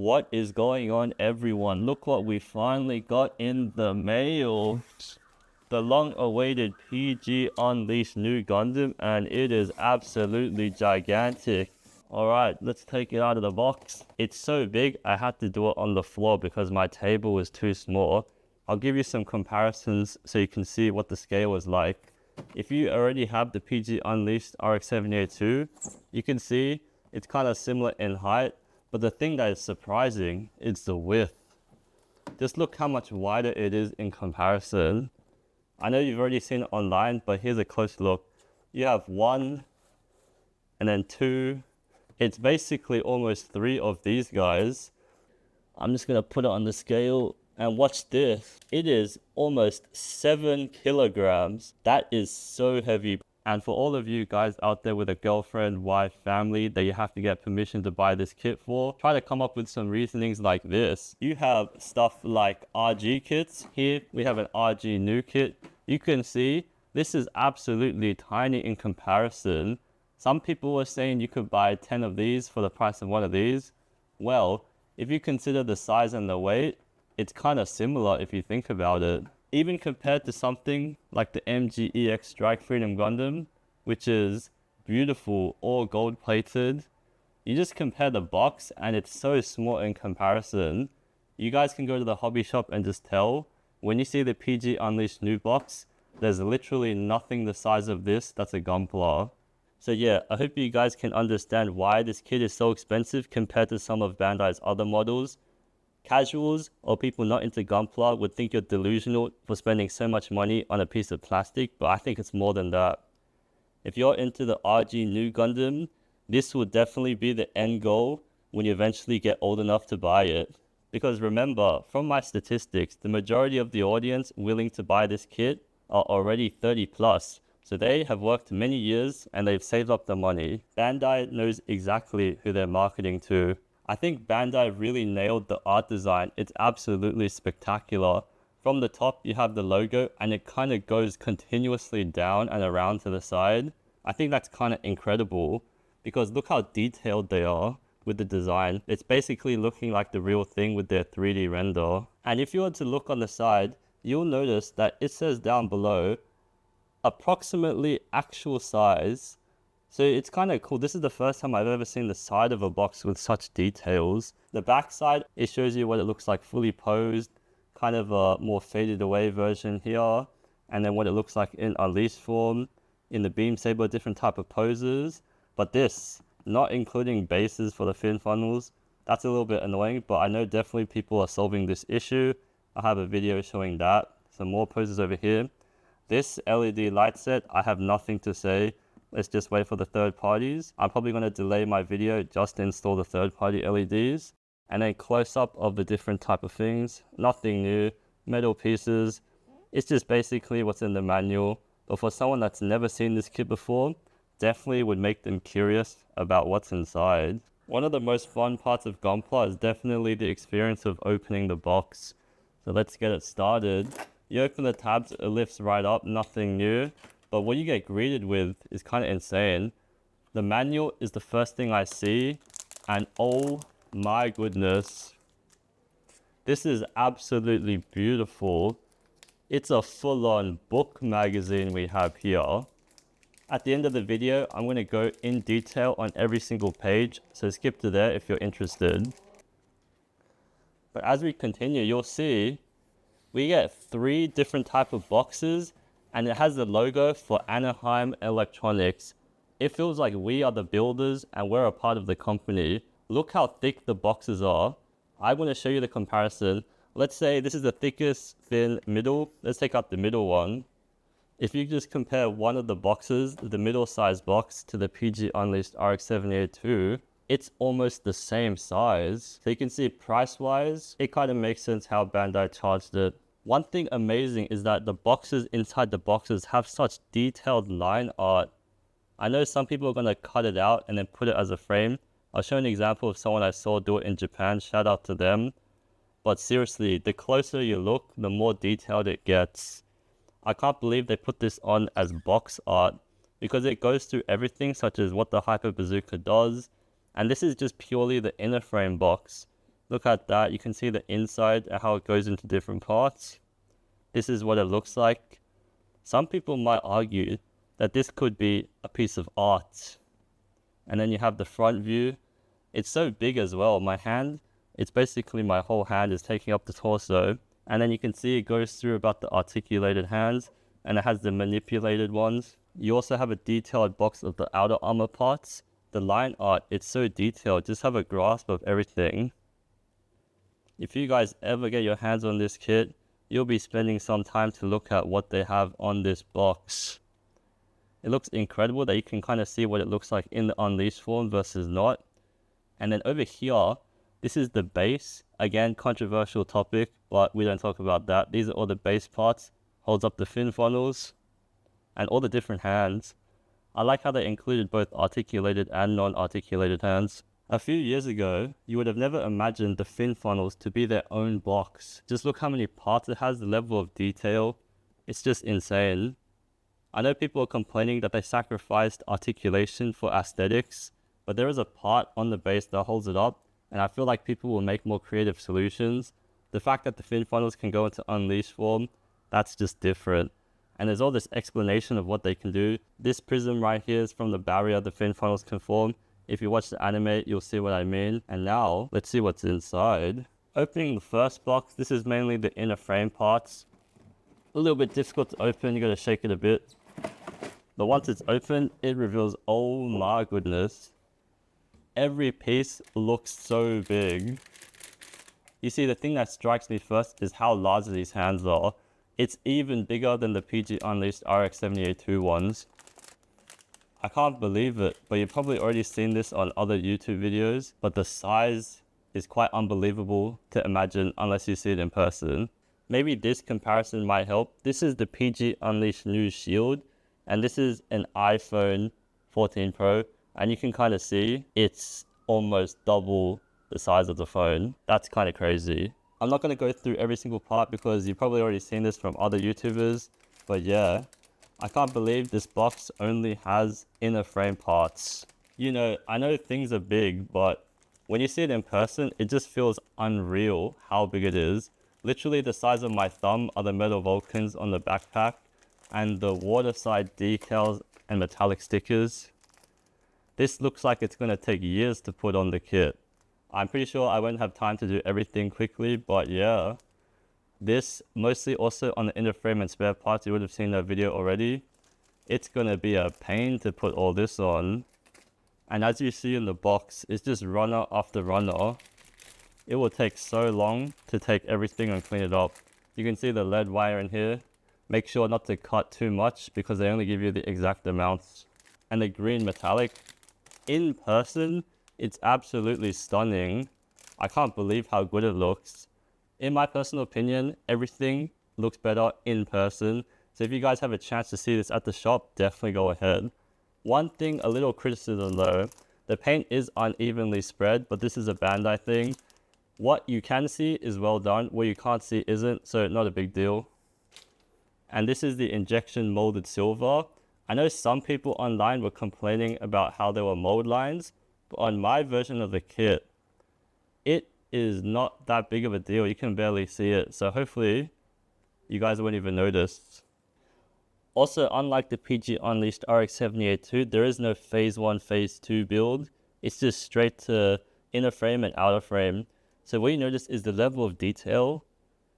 What is going on, everyone? Look what we finally got in the mail. The long-awaited PG Unleashed Nu Gundam, and it is absolutely gigantic. Alright, let's take it out of the box. It's so big, I had to do it on the floor because my table was too small. I'll give you some comparisons so you can see what the scale was like. If you already have the PG Unleashed RX-78-2, you can see it's kind of similar in height, but the thing that is surprising is the width. Just look how much wider it is in comparison. I know you've already seen it online, but here's a close look. You have 1 and then 2. It's basically almost 3 of these guys. I'm just gonna put it on the scale and watch this. It is almost 7 kilograms. That is so heavy. And for all of you guys out there with a girlfriend, wife, family that you have to get permission to buy this kit for, try to come up with some reasonings like this. You have stuff like RG kits. Here we have an RG Nu kit. You can see this is absolutely tiny in comparison. Some people were saying you could buy 10 of these for the price of one of these. Well, if you consider the size and the weight, it's kind of similar if you think about it. Even compared to something like the MGEX Strike Freedom Gundam, which is beautiful, all gold plated, you just compare the box and it's so small in comparison. You guys can go to the hobby shop and just tell, when you see the PG Unleashed Nu box, there's literally nothing the size of this that's a Gunpla. So yeah, I hope you guys can understand why this kit is so expensive compared to some of Bandai's other models. Casuals or people not into Gunpla would think you're delusional for spending so much money on a piece of plastic, but I think it's more than that. If you're into the RG Nu Gundam, this will definitely be the end goal when you eventually get old enough to buy it. Because remember, from my statistics, the majority of the audience willing to buy this kit are already 30 plus. So they have worked many years and they've saved up the money. Bandai knows exactly who they're marketing to. I think Bandai really nailed the art design. It's absolutely spectacular. From the top, you have the logo and it kind of goes continuously down and around to the side. I think that's kind of incredible because look how detailed they are with the design. It's basically looking like the real thing with their 3D render. And if you were to look on the side, you'll notice that it says down below, approximately actual size. So it's kind of cool. This is the first time I've ever seen the side of a box with such details. The back side, it shows you what it looks like fully posed, kind of a more faded away version here. And then what it looks like in Unleashed form, in the beam saber, different type of poses. But this, not including bases for the fin funnels, that's a little bit annoying, but I know definitely people are solving this issue. I have a video showing that. Some more poses over here. This LED light set, I have nothing to say. Let's just wait for the third parties. I'm probably going to delay my video just to install the third party LEDs. And then close up of the different type of things. Nothing new. Metal pieces. It's just basically what's in the manual. But for someone that's never seen this kit before, definitely would make them curious about what's inside. One of the most fun parts of Gunpla is definitely the experience of opening the box. So let's get it started. You open the tabs, it lifts right up, nothing new. But what you get greeted with is kind of insane. The manual is the first thing I see, and oh my goodness. This is absolutely beautiful. It's a full-on book magazine we have here. At the end of the video, I'm going to go in detail on every single page, so skip to there if you're interested. But as we continue, you'll see we get 3 different type of boxes, and it has the logo for Anaheim Electronics. It feels like we are the builders and we're a part of the company. Look how thick the boxes are. I want to show you the comparison. Let's say this is the thickest thin middle. Let's take out the middle one. If you just compare one of the boxes, the middle size box, to the PG Unleashed RX-78-2, it's almost the same size. So you can see price wise, it kind of makes sense how Bandai charged it. One thing amazing is that the boxes inside the boxes have such detailed line art. I know some people are going to cut it out and then put it as a frame. I'll show an example of someone I saw do it in Japan, shout out to them. But seriously, the closer you look, the more detailed it gets. I can't believe they put this on as box art because it goes through everything such as what the Hyper Bazooka does. And this is just purely the inner frame box. Look at that, you can see the inside and how it goes into different parts. This is what it looks like. Some people might argue that this could be a piece of art. And then you have the front view. It's so big as well. My hand, it's basically my whole hand is taking up the torso. And then you can see it goes through about the articulated hands, and it has the manipulated ones. You also have a detailed box of the outer armor parts. The line art, it's so detailed. Just have a grasp of everything. If you guys ever get your hands on this kit, you'll be spending some time to look at what they have on this box. It looks incredible that you can kind of see what it looks like in the Unleashed form versus not. And then over here, this is the base. Again, controversial topic, but we don't talk about that. These are all the base parts. Holds up the fin funnels and all the different hands. I like how they included both articulated and non-articulated hands. A few years ago, you would have never imagined the fin funnels to be their own box. Just look how many parts it has, the level of detail. It's just insane. I know people are complaining that they sacrificed articulation for aesthetics, but there is a part on the base that holds it up, and I feel like people will make more creative solutions. The fact that the fin funnels can go into Unleashed form, that's just different. And there's all this explanation of what they can do. This prism right here is from the barrier the fin funnels can form. If you watch the anime, you'll see what I mean. And now, let's see what's inside. Opening the first box, this is mainly the inner frame parts. A little bit difficult to open, you gotta shake it a bit. But once it's open, it reveals, oh my goodness. Every piece looks so big. You see, the thing that strikes me first is how large these hands are. It's even bigger than the PG Unleashed RX-78-2 ones. I can't believe it, but you've probably already seen this on other YouTube videos, but the size is quite unbelievable to imagine unless you see it in person. Maybe this comparison might help. This is the PG Unleashed Nu Shield, and this is an iPhone 14 Pro, and you can kind of see it's almost double the size of the phone. That's kind of crazy. I'm not going to go through every single part because you've probably already seen this from other YouTubers, but yeah. I can't believe this box only has inner frame parts. You know, I know things are big, but when you see it in person, it just feels unreal how big it is. Literally the size of my thumb are the metal vulcans on the backpack, and the waterside decals and metallic stickers. This looks like it's going to take years to put on the kit. I'm pretty sure I won't have time to do everything quickly, but yeah. This, mostly also on the inner frame and spare parts, you would have seen that video already. It's gonna be a pain to put all this on. And as you see in the box, it's just runner after runner. It will take so long to take everything and clean it up. You can see the lead wire in here. Make sure not to cut too much because they only give you the exact amounts. And the green metallic, in person, it's absolutely stunning. I can't believe how good it looks. In my personal opinion, everything looks better in person. So if you guys have a chance to see this at the shop, definitely go ahead. One thing, a little criticism though, the paint is unevenly spread, but this is a Bandai thing. What you can see is well done, what you can't see isn't, so not a big deal. And this is the injection molded silver. I know some people online were complaining about how there were mold lines, but on my version of the kit, it is not that big of a deal. You can barely see it, so hopefully you guys won't even notice. Also, unlike the PG Unleashed RX-78-2, there is no phase 1, phase 2 build. It's just straight to inner frame and outer frame. So what you notice is the level of detail.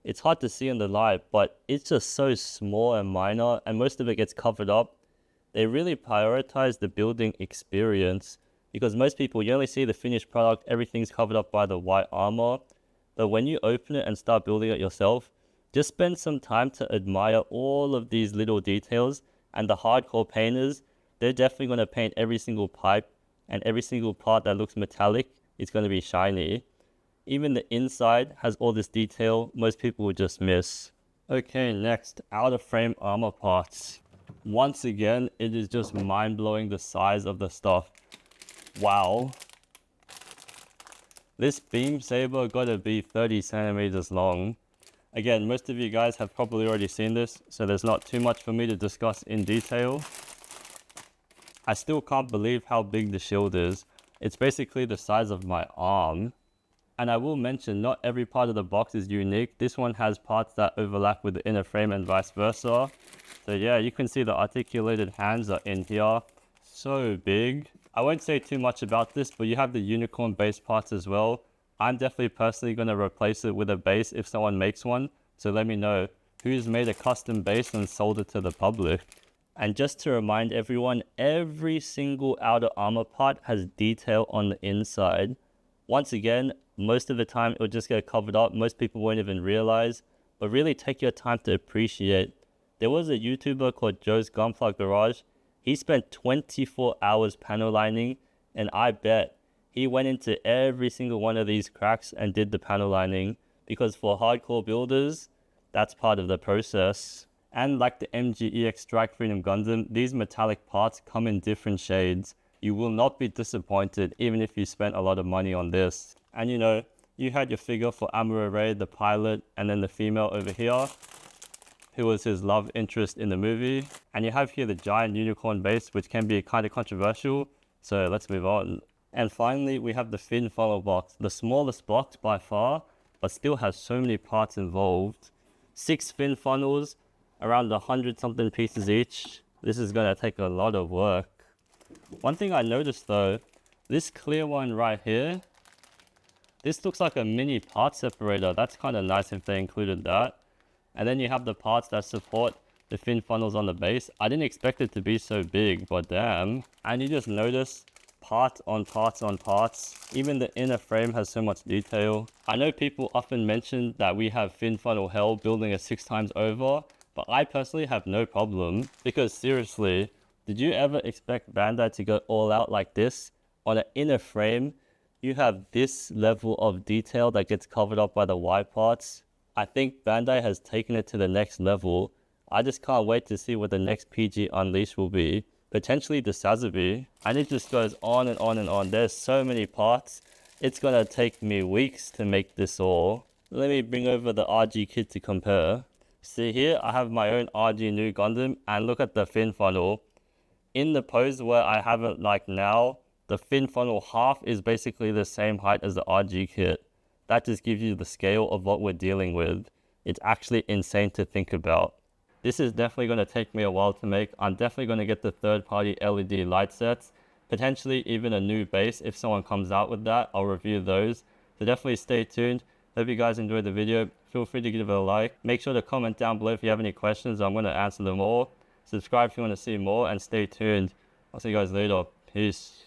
It's hard to see in the light, but it's just so small and minor, and most of it gets covered up. They really prioritize the building experience, because most people, you only see the finished product, everything's covered up by the white armor. But when you open it and start building it yourself, just spend some time to admire all of these little details. And the hardcore painters, they're definitely going to paint every single pipe, and every single part that looks metallic is going to be shiny. Even the inside has all this detail most people would just miss. Okay, next, outer frame armor parts. Once again, it is just mind-blowing the size of the stuff. Wow. This beam saber gotta be 30 centimeters long. Again, most of you guys have probably already seen this, so there's not too much for me to discuss in detail. I still can't believe how big the shield is. It's basically the size of my arm. And I will mention, not every part of the box is unique. This one has parts that overlap with the inner frame and vice versa. So yeah, you can see the articulated hands are in here. So big. I won't say too much about this, but you have the unicorn base parts as well. I'm definitely personally going to replace it with a base if someone makes one. So let me know who's made a custom base and sold it to the public. And just to remind everyone, every single outer armor part has detail on the inside. Once again, most of the time it will just get covered up. Most people won't even realize, but really take your time to appreciate. There was a YouTuber called Joe's Gunpla Garage. He spent 24 hours panel lining, and I bet he went into every single one of these cracks and did the panel lining, because for hardcore builders, that's part of the process. And like the MGEX Strike Freedom Gundam, these metallic parts come in different shades. You will not be disappointed even if you spent a lot of money on this. And you know, you had your figure for Amuro Ray, the pilot, and then the female over here, who was his love interest in the movie. And you have here the giant unicorn base, which can be kind of controversial. So let's move on. And finally, we have the fin funnel box, the smallest box by far, but still has so many parts involved. 6 fin funnels, around 100 something pieces each. This is gonna take a lot of work. One thing I noticed though, this clear one right here, this looks like a mini part separator. That's kind of nice if they included that. And then you have the parts that support the fin funnels on the base. I didn't expect it to be so big, but damn. And you just notice parts on parts on parts. Even the inner frame has so much detail. I know people often mention that we have fin funnel hell building a 6 times over, but I personally have no problem, because seriously, did you ever expect Bandai to go all out like this? On an inner frame, you have this level of detail that gets covered up by the white parts. I think Bandai has taken it to the next level. I just can't wait to see what the next PG Unleashed will be. Potentially the Sazabi. And it just goes on and on and on. There's so many parts. It's gonna take me weeks to make this all. Let me bring over the RG kit to compare. See here, I have my own RG Nu Gundam, and look at the fin funnel. In the pose where I have it like now, the fin funnel half is basically the same height as the RG kit. That just gives you the scale of what we're dealing with. It's actually insane to think about. This is definitely going to take me a while to make. I'm definitely going to get the third-party LED light sets, potentially even a new base. If someone comes out with that, I'll review those. So definitely stay tuned. Hope you guys enjoyed the video. Feel free to give it a like. Make sure to comment down below if you have any questions. I'm going to answer them all. Subscribe if you want to see more, and stay tuned. I'll see you guys later. Peace.